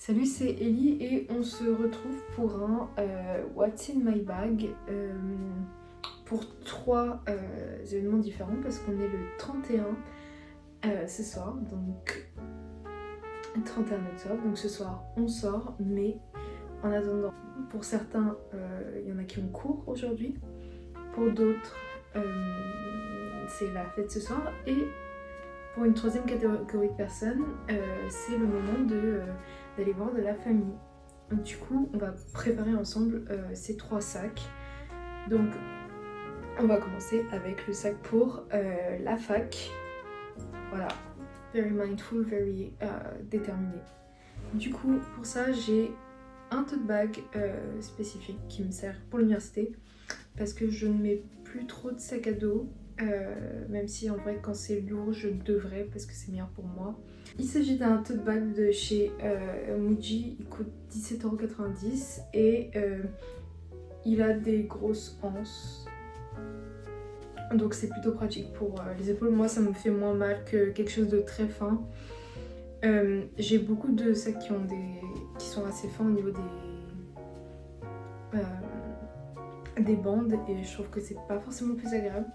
Salut, c'est Ellie et on se retrouve pour un What's in my bag pour trois événements différents parce qu'on est le 31 ce soir, donc 31 octobre, donc ce soir on sort, mais en attendant, pour certains il y en a qui ont cours aujourd'hui, pour d'autres c'est la fête ce soir, et pour une troisième catégorie de personnes c'est le moment d'aller voir de la famille. Donc, du coup, on va préparer ensemble ces trois sacs. Donc, on va commencer avec le sac pour la fac. Voilà, very mindful, very déterminé. Du coup, pour ça, j'ai un tote bag spécifique qui me sert pour l'université parce que je ne mets plus trop de sac à dos. Même si en vrai quand c'est lourd je devrais parce que c'est meilleur pour moi. Il s'agit d'un tote bag de chez Muji, il coûte 17,90€ et il a des grosses anses, donc c'est plutôt pratique pour les épaules. Moi ça me fait moins mal que quelque chose de très fin. J'ai beaucoup de sacs qui sont assez fins au niveau des bandes et je trouve que c'est pas forcément plus agréable.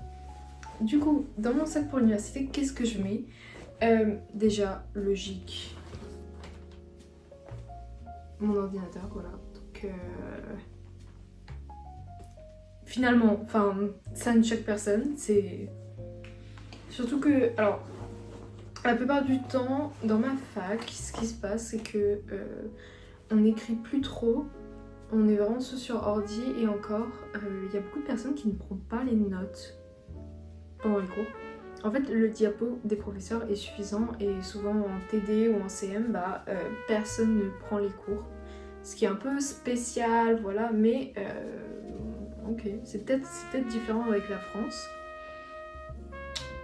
Du coup, dans mon sac pour l'université, qu'est-ce que je mets ? Déjà, logique, mon ordinateur, voilà. Donc, finalement, enfin, ça ne choque personne. C'est surtout que, alors, la plupart du temps, dans ma fac, ce qui se passe, c'est que on n'écrit plus trop. On est vraiment sur ordi et encore, il y a beaucoup de personnes qui ne prennent pas les notes pendant les cours. En fait, le diapo des professeurs est suffisant et souvent en TD ou en CM, personne ne prend les cours. Ce qui est un peu spécial, voilà, mais ok, c'est peut-être différent avec la France.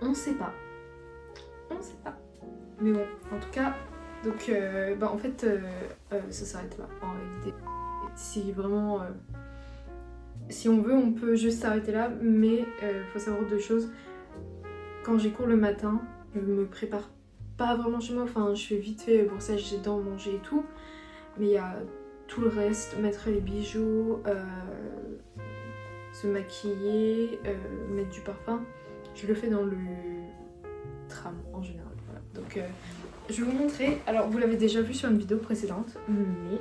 On sait pas. Mais bon, en tout cas, donc en fait, ça s'arrête là en réalité. Si vraiment, si on veut, on peut juste s'arrêter là, mais faut savoir deux choses. Quand j'ai cours le matin, je me prépare pas vraiment chez moi, enfin je fais vite fait pour ça, j'ai dents, manger et tout, mais il y a tout le reste, mettre les bijoux, se maquiller, mettre du parfum, je le fais dans le tram en général, voilà. Donc je vais vous montrer, alors vous l'avez déjà vu sur une vidéo précédente, mais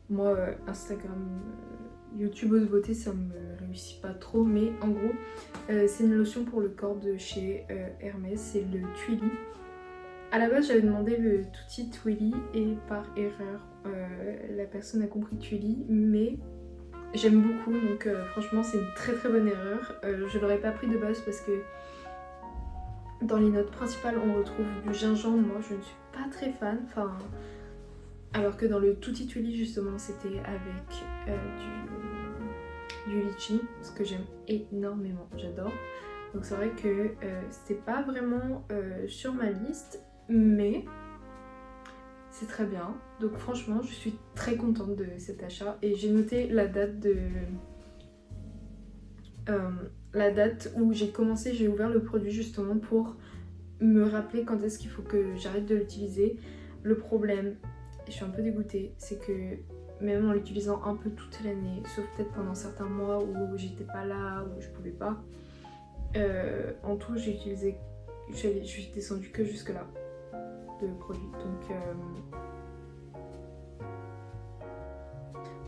moi Instagram, YouTubeuse beauté ça me réussit pas trop, mais en gros c'est une lotion pour le corps de chez Hermès, c'est le Twilly. À la base j'avais demandé le Tutti Twilly et par erreur la personne a compris Twilly, mais j'aime beaucoup, donc franchement c'est une très très bonne erreur. Je l'aurais pas pris de base parce que dans les notes principales on retrouve du gingembre, moi je ne suis pas très fan, enfin alors que dans le Tutti Twilly justement c'était avec du litchi, ce que j'aime énormément, j'adore. Donc c'est vrai que c'était pas vraiment sur ma liste, mais c'est très bien. Donc franchement je suis très contente de cet achat et j'ai noté la date où j'ai commencé, j'ai ouvert le produit justement pour me rappeler quand est-ce qu'il faut que j'arrête de l'utiliser. Le problème, et je suis un peu dégoûtée, c'est que même en l'utilisant un peu toute l'année, sauf peut-être pendant certains mois où j'étais pas là, où je pouvais pas, en tout j'ai utilisé, je suis descendue que jusque là de produits, donc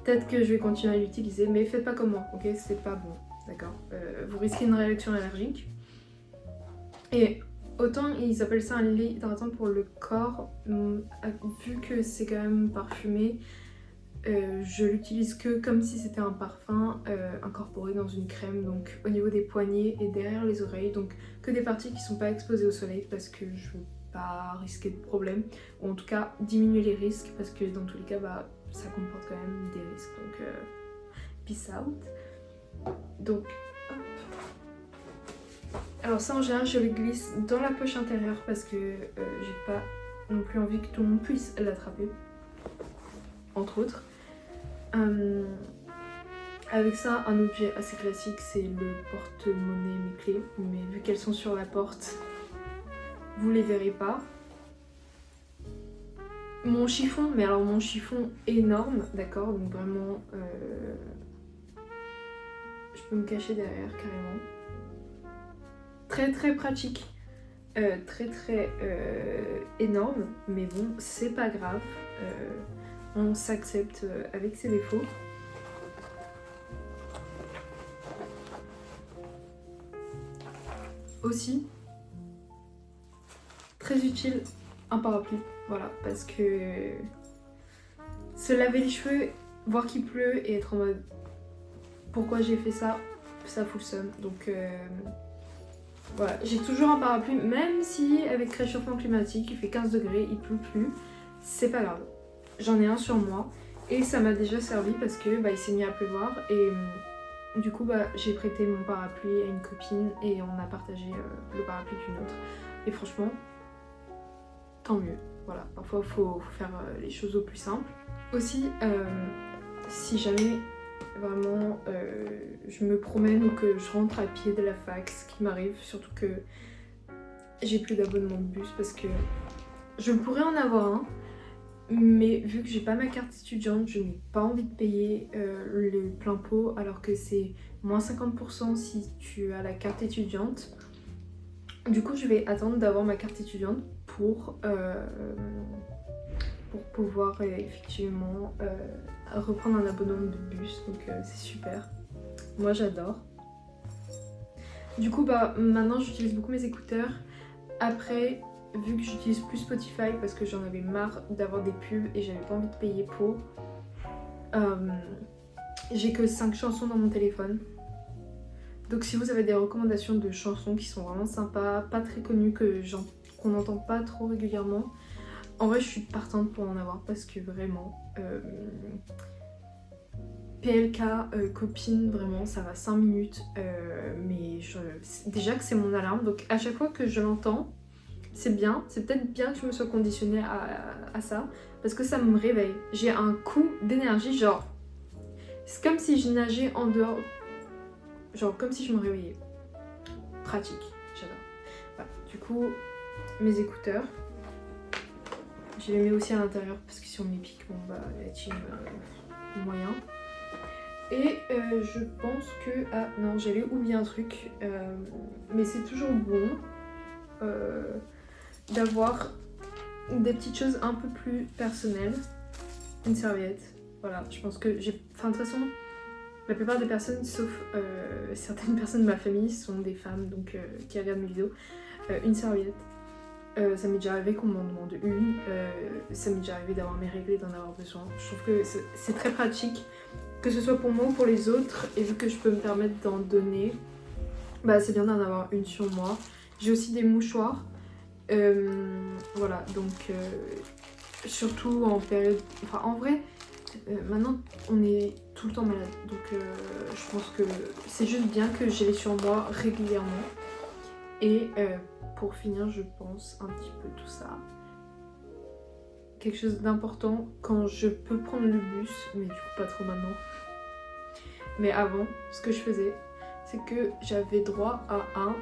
peut-être que je vais continuer à l'utiliser, mais faites pas comme moi, ok, c'est pas bon, d'accord, vous risquez une réaction allergique. Et autant ils appellent ça un lait hydratant pour le corps, vu que c'est quand même parfumé, je l'utilise que comme si c'était un parfum incorporé dans une crème, donc au niveau des poignets et derrière les oreilles, donc que des parties qui sont pas exposées au soleil parce que je veux pas risquer de problème, ou en tout cas diminuer les risques parce que dans tous les cas ça comporte quand même des risques, donc peace out. Donc hop. Alors ça en général je le glisse dans la poche intérieure parce que j'ai pas non plus envie que tout le monde puisse l'attraper, entre autres. Avec ça, un objet assez classique c'est le porte-monnaie, mes clés, mais vu qu'elles sont sur la porte, vous les verrez pas. Mon chiffon, mais alors mon chiffon énorme, d'accord, donc vraiment, je peux me cacher derrière carrément. Très très pratique, très très énorme, mais bon, c'est pas grave, on s'accepte avec ses défauts. Aussi, très utile, un parapluie, voilà, parce que se laver les cheveux, voir qu'il pleut et être en mode pourquoi j'ai fait ça, ça fout le seum. Donc voilà, j'ai toujours un parapluie, même si avec réchauffement climatique, il fait 15 degrés, il pleut plus, c'est pas grave. J'en ai un sur moi et ça m'a déjà servi parce que il s'est mis à pleuvoir et du coup j'ai prêté mon parapluie à une copine et on a partagé le parapluie d'une autre. Et franchement, tant mieux. Voilà, parfois faut faire les choses au plus simple. Aussi, si jamais vraiment je me promène ou que je rentre à pied de la fac, ce qui m'arrive, surtout que j'ai plus d'abonnement de bus parce que je pourrais en avoir un, mais vu que j'ai pas ma carte étudiante, je n'ai pas envie de payer le plein pot alors que c'est moins 50% si tu as la carte étudiante. Du coup, je vais attendre d'avoir ma carte étudiante pour pouvoir effectivement reprendre un abonnement de bus, donc c'est super. Moi j'adore. Du coup maintenant j'utilise beaucoup mes écouteurs. Après, vu que j'utilise plus Spotify parce que j'en avais marre d'avoir des pubs et j'avais pas envie de payer pour, j'ai que 5 chansons dans mon téléphone. Donc si vous avez des recommandations de chansons qui sont vraiment sympas, pas très connues, qu'on n'entend pas trop régulièrement, en vrai je suis partante pour en avoir parce que vraiment PLK, copine, vraiment ça va 5 minutes, mais déjà que c'est mon alarme, donc à chaque fois que je l'entends, c'est bien, c'est peut-être bien que je me sois conditionnée à ça, parce que ça me réveille. J'ai un coup d'énergie, genre, c'est comme si je nageais en dehors, genre comme si je me réveillais. Pratique, j'adore. Voilà. Du coup, mes écouteurs, je les mets aussi à l'intérieur, parce que si on me les pique, bon la team moyen. Et je pense que... Ah non, j'avais oublié un truc, mais c'est toujours bon d'avoir des petites choses un peu plus personnelles. Une serviette, voilà, je pense que j'ai... Enfin de toute façon, la plupart des personnes, sauf certaines personnes de ma famille, sont des femmes donc qui regardent mes vidéos. Une serviette. Ça m'est déjà arrivé qu'on m'en demande une, ça m'est déjà arrivé d'avoir mes règles et d'en avoir besoin. Je trouve que c'est très pratique, que ce soit pour moi ou pour les autres, et vu que je peux me permettre d'en donner, c'est bien d'en avoir une sur moi. J'ai aussi des mouchoirs, voilà, donc surtout en période... Enfin en vrai, maintenant on est tout le temps malade, donc je pense que c'est juste bien que j'ai les sur moi régulièrement. Et pour finir, je pense un petit peu tout ça. Quelque chose d'important quand je peux prendre le bus, mais du coup pas trop maintenant. Mais avant, ce que je faisais, c'est que j'avais droit à un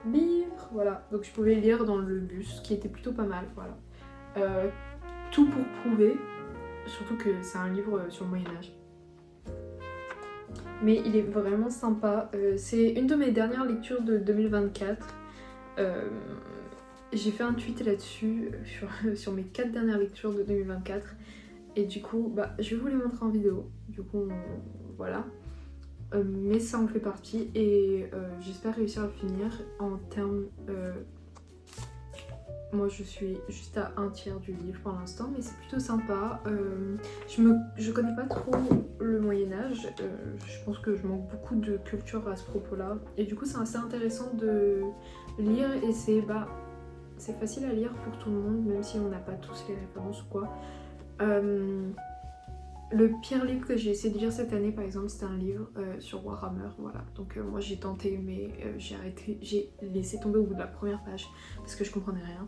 livre, voilà. Donc je pouvais lire dans le bus, qui était plutôt pas mal, voilà. Tout pour prouver, surtout que c'est un livre sur le Moyen-Âge. Mais il est vraiment sympa. C'est une de mes dernières lectures de 2024. J'ai fait un tweet là-dessus sur mes 4 dernières lectures de 2024. Et du coup, je vais vous les montrer en vidéo. Du coup, voilà. Mais ça en fait partie et j'espère réussir à le finir en termes... Moi je suis juste à un tiers du livre pour l'instant, mais c'est plutôt sympa. Je connais pas trop le Moyen-Âge, je pense que je manque beaucoup de culture à ce propos-là. Et du coup c'est assez intéressant de lire et c'est facile à lire pour tout le monde, même si on n'a pas tous les références ou quoi. Le pire livre que j'ai essayé de lire cette année par exemple, c'était un livre sur Warhammer, voilà. Donc moi j'ai tenté mais j'ai arrêté, j'ai laissé tomber au bout de la première page parce que je comprenais rien.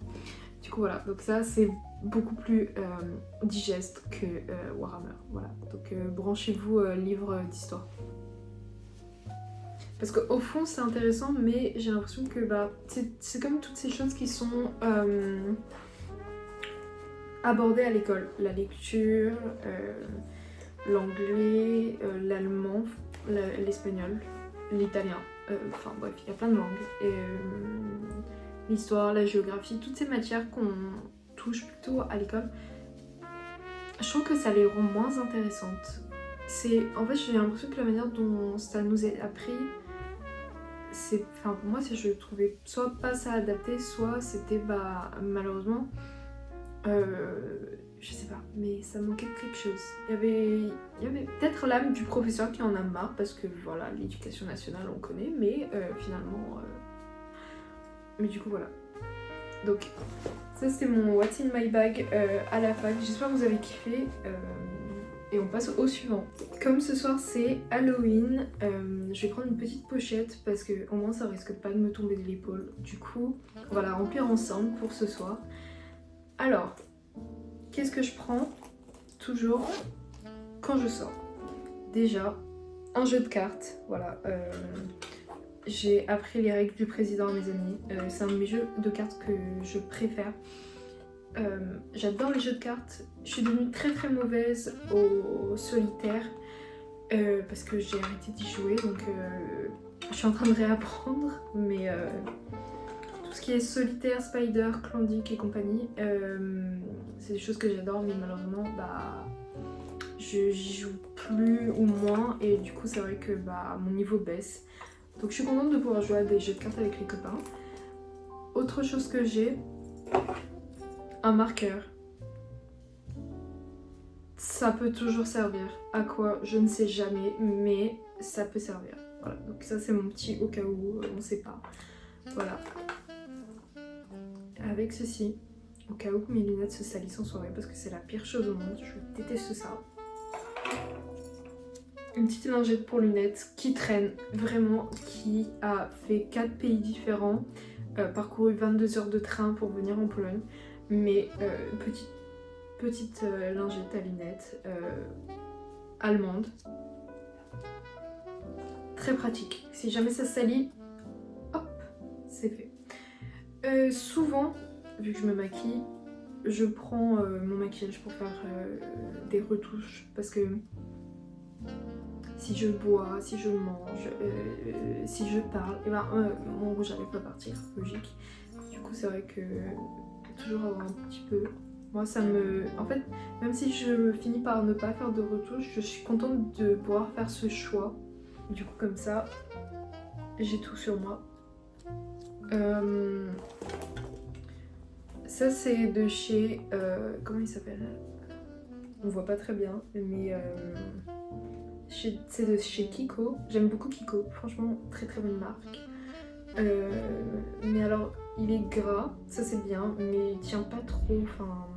Du coup voilà, donc ça c'est beaucoup plus digeste que Warhammer, voilà. Donc branchez-vous livre d'histoire. Parce qu'au fond c'est intéressant mais j'ai l'impression que c'est comme toutes ces choses qui sont... aborder à l'école. La lecture, l'anglais, l'allemand, l'espagnol, l'italien. Enfin bref, il y a plein de langues. Et, l'histoire, la géographie, toutes ces matières qu'on touche plutôt à l'école, je trouve que ça les rend moins intéressantes. En fait, j'ai l'impression que la manière dont ça nous est appris, pour moi, je trouvais soit pas ça adapté, soit c'était malheureusement, je sais pas, mais ça manquait de quelque chose. Il y avait peut-être l'âme du professeur qui en a marre, parce que voilà, l'éducation nationale on connaît, mais finalement... Mais du coup voilà. Donc ça c'était mon What's in my bag à la fac. J'espère que vous avez kiffé. Et on passe au suivant. Comme ce soir c'est Halloween, je vais prendre une petite pochette parce que au moins ça risque pas de me tomber de l'épaule. Du coup, on va la remplir ensemble pour ce soir. Alors, qu'est-ce que je prends toujours quand je sors? Déjà, un jeu de cartes, voilà. J'ai appris les règles du président à mes amis. C'est un de mes jeux de cartes que je préfère. J'adore les jeux de cartes. Je suis devenue très très mauvaise au solitaire parce que j'ai arrêté d'y jouer, donc je suis en train de réapprendre. Mais tout ce qui est solitaire, spider, clandic et compagnie, c'est des choses que j'adore, mais malheureusement j'y joue plus ou moins, et du coup c'est vrai que mon niveau baisse. Donc je suis contente de pouvoir jouer à des jeux de cartes avec les copains. Autre chose que j'ai, un marqueur. Ça peut toujours servir. À quoi? Je ne sais jamais, mais ça peut servir. Voilà, donc ça c'est mon petit au cas où, on ne sait pas. Voilà. Avec ceci, au cas où mes lunettes se salissent en soirée, parce que c'est la pire chose au monde, je déteste ça. Une petite lingette pour lunettes qui traîne, vraiment, qui a fait 4 pays différents, parcouru 22 heures de train pour venir en Pologne, mais petite lingette à lunettes allemande, très pratique. Si jamais ça se salit, hop, c'est fait. Souvent, vu que je me maquille, je prends mon maquillage pour faire des retouches, parce que si je bois, si je mange, si je parle, et mon rouge à lèvres va partir, logique. Du coup c'est vrai que toujours avoir un petit peu, moi ça me... En fait, même si je finis par ne pas faire de retouche, je suis contente de pouvoir faire ce choix. Du coup comme ça, j'ai tout sur moi. Ça c'est de chez... comment il s'appelle? On voit pas très bien, mais... c'est de chez Kiko. J'aime beaucoup Kiko, franchement très très bonne marque. Mais alors il est gras, ça c'est bien, mais il tient pas trop, enfin...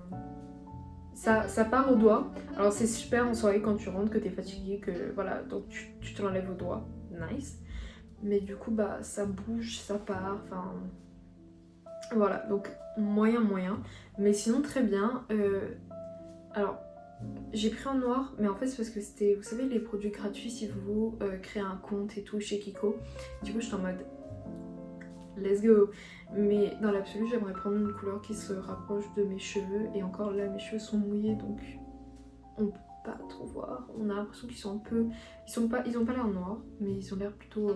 Ça part au doigt. Alors c'est super en soirée quand tu rentres, que t'es fatigué, que voilà, donc tu te l'enlèves au doigt, nice. Mais du coup ça bouge, ça part, enfin... Voilà, donc moyen. Mais sinon très bien. Alors... J'ai pris en noir, mais en fait c'est parce que c'était, vous savez, les produits gratuits si vous créez un compte et tout chez Kiko. Du coup j'étais en mode let's go. Mais dans l'absolu j'aimerais prendre une couleur qui se rapproche de mes cheveux. Et encore là mes cheveux sont mouillés, donc on peut pas trop voir. On a l'impression qu'ils sont un peu... Ils ont pas l'air noirs, mais ils ont l'air plutôt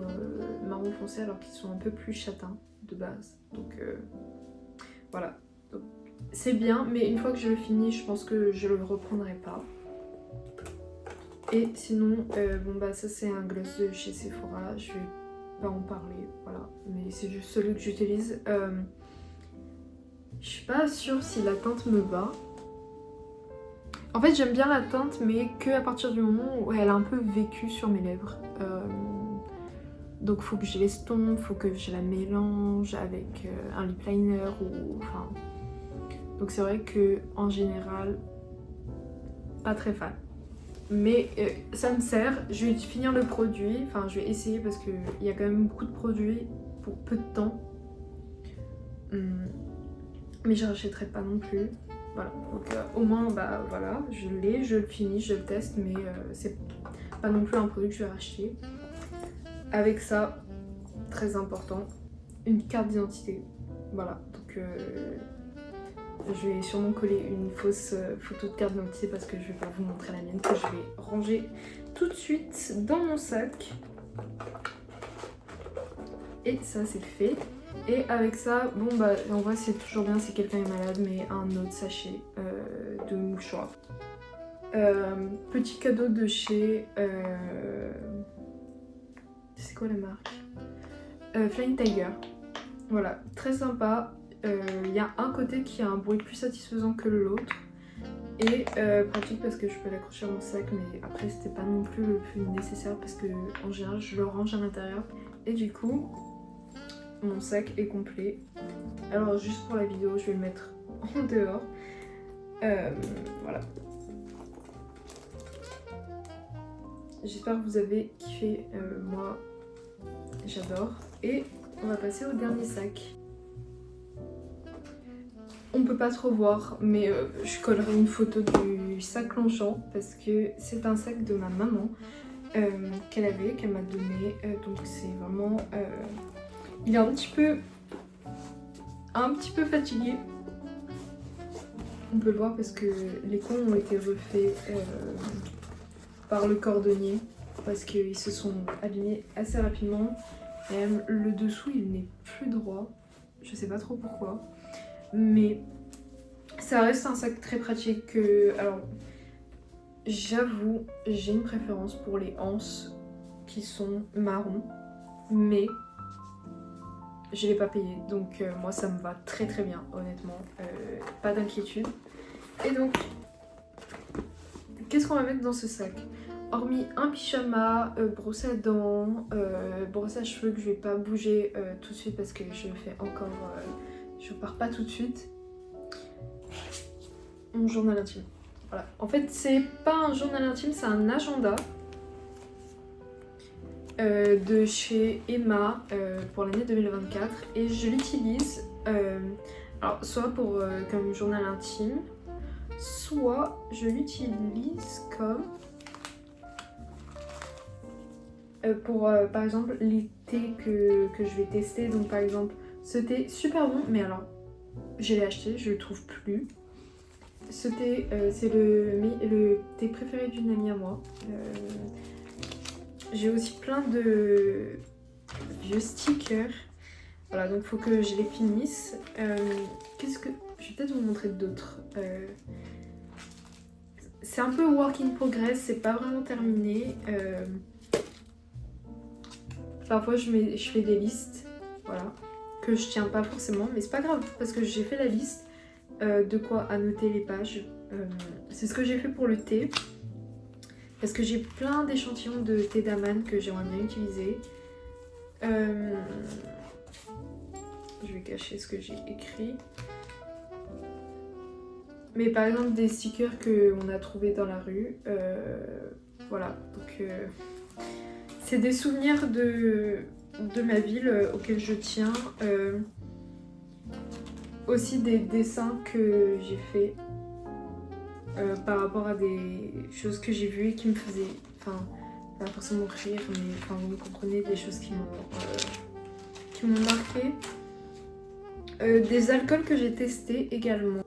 marron foncé, alors qu'ils sont un peu plus châtains de base. Donc voilà. Donc, c'est bien, mais une fois que je le finis, je pense que je le reprendrai pas. Et sinon, ça c'est un gloss de chez Sephora, je vais pas en parler, voilà. Mais c'est juste celui que j'utilise. Je suis pas sûre si la teinte me va. En fait, j'aime bien la teinte, mais que à partir du moment où elle a un peu vécu sur mes lèvres. Donc faut que je l'estompe, faut que je la mélange avec un lip liner ou... Enfin... Donc c'est vrai que en général, pas très fan. Mais ça me sert, je vais finir le produit, enfin je vais essayer parce qu'il y a quand même beaucoup de produits pour peu de temps. Mais je rachèterai pas non plus. Voilà, donc au moins voilà, je l'ai, je le finis, je le teste, mais c'est pas non plus un produit que je vais racheter. Avec ça, très important, une carte d'identité. Voilà, donc je vais sûrement coller une fausse photo de carte d'identité parce que je vais pas vous montrer la mienne, que je vais ranger tout de suite dans mon sac. Et ça c'est fait. Et avec ça, bon bah en vrai c'est toujours bien si quelqu'un est malade, mais un autre sachet de mouchoirs. Petit cadeau de chez... c'est quoi la marque? Flying Tiger. Voilà, très sympa. Il y a un côté qui a un bruit plus satisfaisant que l'autre. Et pratique parce que je peux l'accrocher à mon sac, mais après c'était pas non plus le plus nécessaire parce que en général je le range à l'intérieur. Et du coup, mon sac est complet. Alors juste pour la vidéo, je vais le mettre en dehors. Voilà. J'espère que vous avez kiffé, moi j'adore. Et on va passer au dernier sac. On peut pas trop voir, mais je collerai une photo du sac Longchamp parce que c'est un sac de ma maman qu'elle m'a donné. Donc c'est vraiment... il est un petit peu fatigué. On peut le voir parce que les coins ont été refaits par le cordonnier parce qu'ils se sont alignés assez rapidement. Et même le dessous il n'est plus droit. Je sais pas trop pourquoi. Mais ça reste un sac très pratique. Alors j'avoue, j'ai une préférence pour les anses qui sont marron, mais je l'ai pas payé, donc moi ça me va très très bien, honnêtement, pas d'inquiétude. Et donc, qu'est-ce qu'on va mettre dans ce sac? Hormis un pyjama, brosse à dents, brosse à cheveux que je vais pas bouger tout de suite parce que je fais encore... je pars pas tout de suite. Mon journal intime. Voilà. En fait, c'est pas un journal intime, c'est un agenda de chez Emma pour l'année 2024. Et je l'utilise alors soit pour comme journal intime, soit je l'utilise comme pour par exemple les thés que je vais tester. Donc par exemple, ce thé super bon, mais alors je l'ai acheté, je le trouve plus. Ce thé, c'est le thé préféré d'une amie à moi. J'ai aussi plein de vieux stickers. Voilà, donc faut que je les finisse. Qu'est-ce que... Je vais peut-être vous montrer d'autres. C'est un peu work in progress, c'est pas vraiment terminé. Parfois je fais des listes, voilà, que je tiens pas forcément, mais c'est pas grave parce que j'ai fait la liste. De quoi annoter les pages. C'est ce que j'ai fait pour le thé. Parce que j'ai plein d'échantillons de thé d'Aman que j'aimerais bien utiliser. Je vais cacher ce que j'ai écrit. Mais par exemple des stickers qu'on a trouvés dans la rue. Voilà, donc c'est des souvenirs de ma ville auxquels je tiens. Aussi des dessins que j'ai fait par rapport à des choses que j'ai vues et qui me faisaient, enfin, pas forcément rire, mais enfin, vous me comprenez, des choses qui m'ont marqué. Des alcools que j'ai testés également.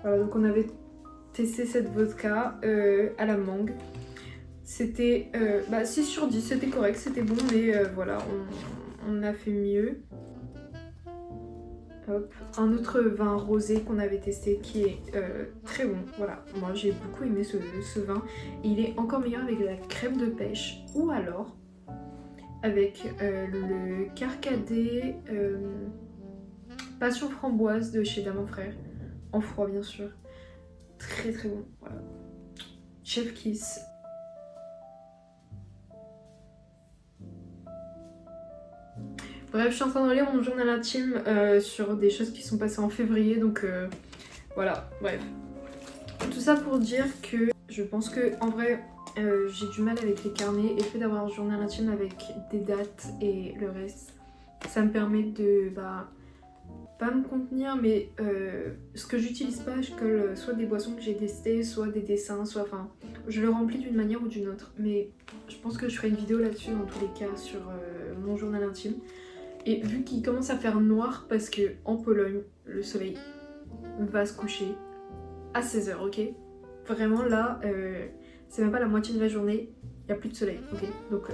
Voilà, donc on avait testé cette vodka à la mangue. C'était 6 sur 10, c'était correct, c'était bon, mais voilà, on a fait mieux. Hop. Un autre vin rosé qu'on avait testé qui est très bon. Voilà, moi j'ai beaucoup aimé ce vin. Et il est encore meilleur avec de la crème de pêche ou alors avec le Carcadet Passion framboise de chez Daman Frères. En froid bien sûr. Très très bon. Voilà. Chef Kiss. Bref, je suis en train de relire mon journal intime sur des choses qui sont passées en février, donc voilà, bref. Tout ça pour dire que je pense que en vrai, j'ai du mal avec les carnets et le fait d'avoir un journal intime avec des dates et le reste, ça me permet de pas me contenir, mais ce que j'utilise pas, je colle soit des boissons que j'ai testées, soit des dessins, soit enfin, je le remplis d'une manière ou d'une autre. Mais je pense que je ferai une vidéo là-dessus dans tous les cas sur mon journal intime. Et vu qu'il commence à faire noir parce que en Pologne, le soleil va se coucher à 16h, ok? Vraiment là, c'est même pas la moitié de la journée, il n'y a plus de soleil, ok? Donc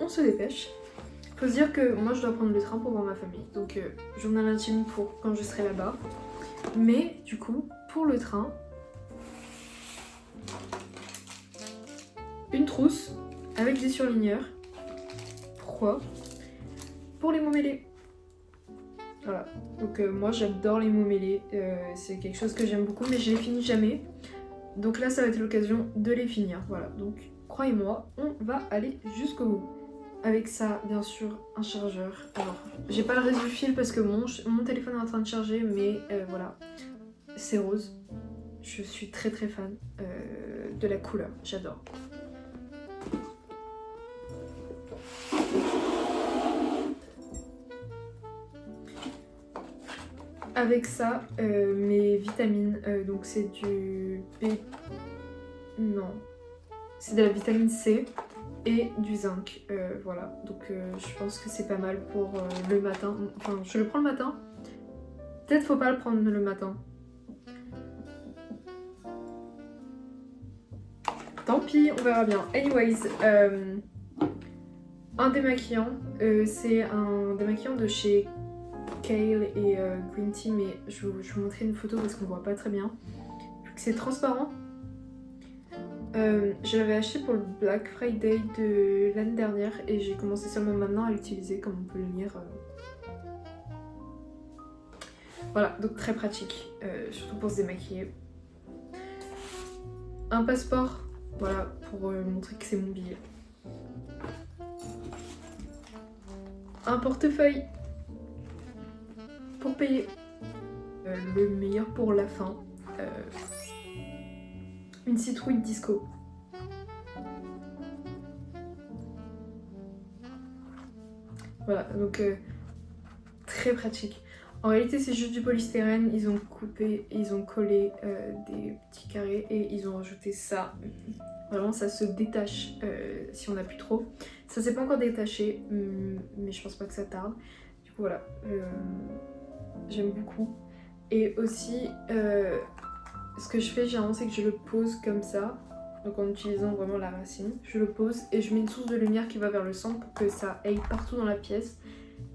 on se dépêche. Faut se dire que moi je dois prendre le train pour voir ma famille, donc journal intime pour quand je serai là-bas. Mais du coup, pour le train, une trousse avec des surligneurs. Pourquoi? Pour les mots mêlés. Voilà, donc moi j'adore les mots mêlés, c'est quelque chose que j'aime beaucoup, mais je les finis jamais. Donc là ça va être l'occasion de les finir, voilà. Donc croyez-moi, on va aller jusqu'au bout. Avec ça, bien sûr, un chargeur. Alors, j'ai pas le reste du fil parce que mon téléphone est en train de charger, mais voilà, c'est rose. Je suis très très fan de la couleur, j'adore. Avec ça, mes vitamines, donc c'est du B... Non, c'est de la vitamine C et du zinc, voilà. Donc je pense que c'est pas mal pour le matin. Enfin, je le prends le matin. Peut-être faut pas le prendre le matin. Tant pis, on verra bien. Anyways, un démaquillant, c'est un démaquillant de chez Kale et Green Tea, mais je vais vous montrer une photo parce qu'on voit pas très bien. Vu que c'est transparent. Je l'avais acheté pour le Black Friday de l'année dernière et j'ai commencé seulement maintenant à l'utiliser, comme on peut le lire. Voilà, donc très pratique, surtout pour se démaquiller. Un passeport, voilà, pour montrer que c'est mon billet. Un portefeuille pour payer. Le meilleur pour la fin. Une citrouille disco. Voilà, donc très pratique. En réalité, c'est juste du polystyrène. Ils ont coupé, ils ont collé des petits carrés et ils ont rajouté ça. Vraiment, ça se détache si on n'a plus trop. Ça s'est pas encore détaché, mais je pense pas que ça tarde. Du coup, voilà, j'aime beaucoup. Et aussi, ce que je fais généralement, c'est que je le pose comme ça. Donc en utilisant vraiment la racine, je le pose et je mets une source de lumière qui va vers le centre pour que ça aille partout dans la pièce.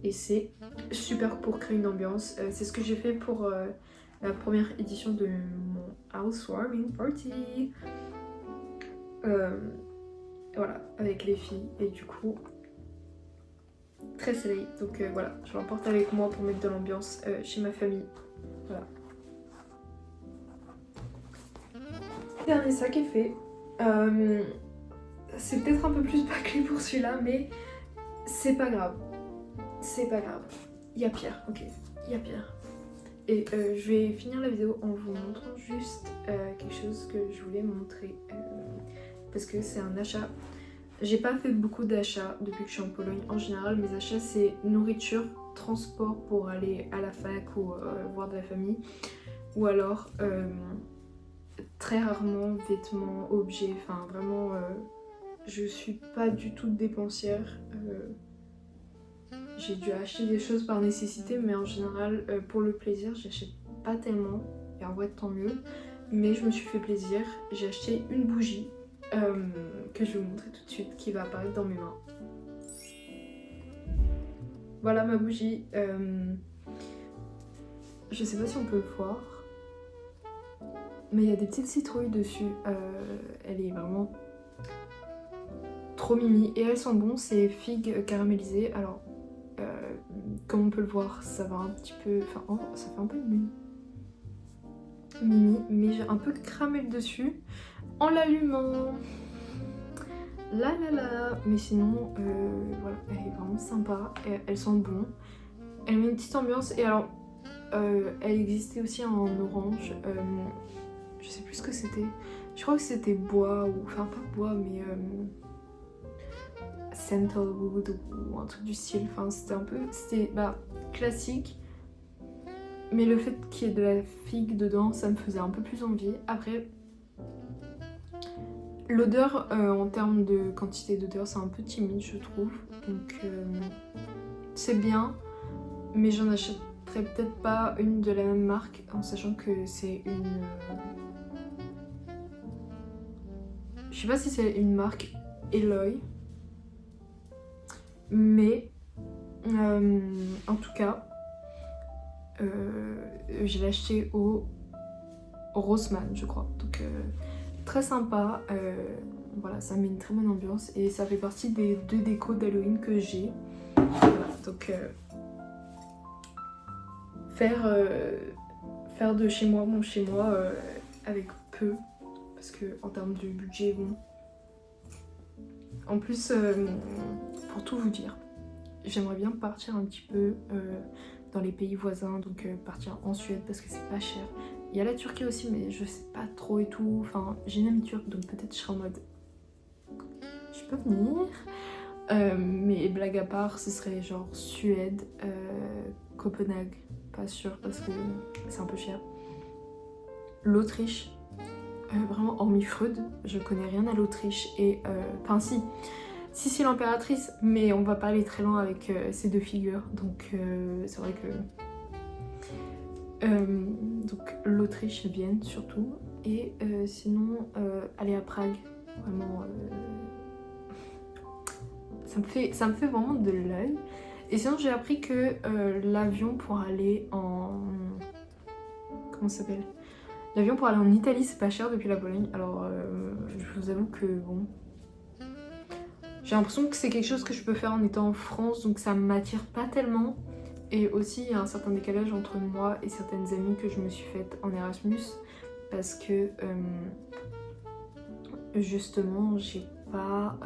Et c'est super pour créer une ambiance. C'est ce que j'ai fait pour la première édition de mon housewarming party. Voilà, avec les filles. Et du coup, très soleil. Donc voilà, je l'emporte avec moi pour mettre de l'ambiance chez ma famille. Voilà. Dernier sac est fait. C'est peut-être un peu plus bâclé pour celui-là, mais c'est pas grave. C'est pas grave. Il y a pire, ok. Il y a pire. Et je vais finir la vidéo en vous montrant juste quelque chose que je voulais montrer. Parce que c'est un achat. J'ai pas fait beaucoup d'achats depuis que je suis en Pologne. En général, mes achats, c'est nourriture, transport pour aller à la fac ou voir de la famille. Ou alors, très rarement, vêtements, objets. Enfin, vraiment, je suis pas du tout dépensière. J'ai dû acheter des choses par nécessité, mais en général, pour le plaisir, j'achète pas tellement. Et en vrai, tant mieux. Mais je me suis fait plaisir. J'ai acheté une bougie que je vais vous montrer tout de suite, qui va apparaître dans mes mains. Voilà ma bougie. Je sais pas si on peut le voir, mais il y a des petites citrouilles dessus. Elle est vraiment trop mimi et elles sont bonnes. C'est figues caramélisées. Alors, comme on peut le voir, ça va un petit peu. Enfin, oh, ça fait un peu mimi, mais j'ai un peu de caramel dessus en l'allumant. Là là là. Mais sinon, voilà, elle est vraiment sympa. Elles sont bonnes. Elle met une petite ambiance. Et alors, elle existait aussi en orange. Je sais plus ce que c'était. Je crois que c'était bois ou. Enfin, pas bois, mais. Sandalwood ou un truc du style. Enfin, c'était un peu. C'était classique. Mais le fait qu'il y ait de la figue dedans, ça me faisait un peu plus envie. Après, l'odeur, en termes de quantité d'odeur, c'est un peu timide, je trouve. Donc, c'est bien. Mais j'en achète mettrai peut-être pas une de la même marque, en sachant que c'est une... Je sais pas si c'est une marque Eloy, mais en tout cas, je l'ai acheté au Rossmann, je crois. Donc très sympa. Voilà, ça met une très bonne ambiance et ça fait partie des 2 décos d'Halloween que j'ai. Voilà, donc faire de chez moi mon chez moi avec peu, parce que en termes de budget, bon. En plus, pour tout vous dire, j'aimerais bien partir un petit peu dans les pays voisins, donc partir en Suède parce que c'est pas cher. Il y a la Turquie aussi, mais je sais pas trop et tout. Enfin, j'ai une amie turque, donc peut-être je serai en mode je peux venir. Mais blague à part, ce serait genre Suède, Copenhague, pas sûr parce que c'est un peu cher. L'Autriche, vraiment hormis Freud, je connais rien à l'Autriche et enfin si l'impératrice, mais on va pas aller très loin avec ces 2 figures, donc c'est vrai que donc l'Autriche, Vienne surtout, et sinon aller à Prague, vraiment ça me fait vraiment de l'œil. Et sinon j'ai appris que l'avion pour aller en... Comment ça s'appelle? L'avion pour aller en Italie c'est pas cher depuis la Pologne, alors je vous avoue que bon... J'ai l'impression que c'est quelque chose que je peux faire en étant en France, donc ça m'attire pas tellement. Et aussi il y a un certain décalage entre moi et certaines amies que je me suis faites en Erasmus, parce que justement j'ai pas...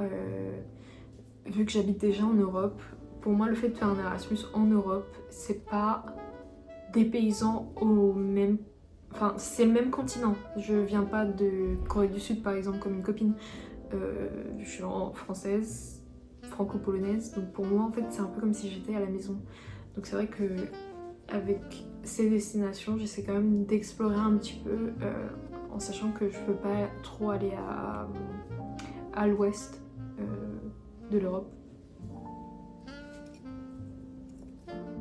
vu que j'habite déjà en Europe, pour moi le fait de faire un Erasmus en Europe, c'est pas dépaysant au même... Enfin, c'est le même continent. Je viens pas de Corée du Sud par exemple comme une copine. Je suis française, franco-polonaise, donc pour moi en fait c'est un peu comme si j'étais à la maison. Donc c'est vrai que avec ces destinations, j'essaie quand même d'explorer un petit peu en sachant que je peux pas trop aller à l'ouest de l'Europe.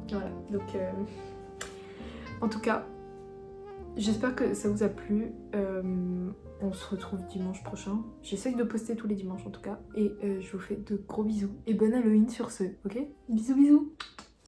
Voilà, donc en tout cas, j'espère que ça vous a plu. On se retrouve dimanche prochain. J'essaye de poster tous les dimanches en tout cas. Et je vous fais de gros bisous. Et bonne Halloween sur ce, ok? Bisous bisous!